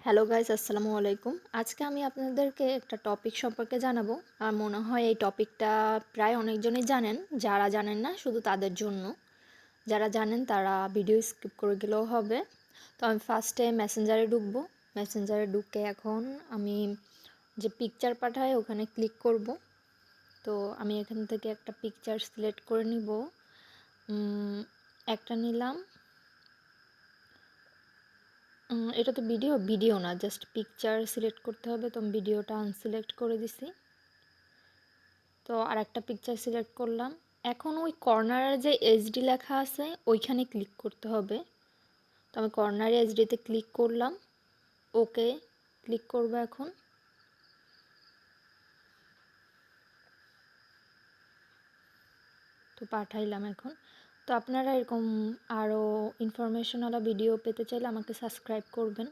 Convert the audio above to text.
Hello guys, আসসালামু আলাইকুম। আজকে আমি আপনাদেরকে একটা টপিক সম্পর্কে জানাবো। আর মনে হয় এই টপিকটা প্রায় অনেকজনই জানেন। যারা জানেন না শুধু তাদের জন্য। যারা জানেন তারা ভিডিও স্কিপ করে গেলেও হবে। তো আমি ফার্স্টে মেসেঞ্জারে ঢুকবো। মেসেঞ্জারে ঢুকে এখন আমি যে পিকচার পাঠায় ওখানে ক্লিক করব। তো আমি এখান থেকে একটা পিকচার সিলেক্ট করে নিব। একটা নিলাম। এটা তো ভিডিও না, জাস্ট পিকচার সিলেক্ট করতে হবে। তো আমি ভিডিওটা আনসিলেক্ট করে দিছি। তো আর একটা পিকচার সিলেক্ট করলাম। এখন ওই কর্নারে যে এইচডি লেখা আছে ওইখানে ক্লিক করতে হবে। তো আমি কর্নারে এইচডিতে ক্লিক করলাম। ওকে ক্লিক করব এখন। তো পাঠাইলাম এখন। তো আপনারা এরকম আরও ইনফরমেশনওয়ালা ভিডিও পেতে চাইলে আমাকে সাবস্ক্রাইব করবেন।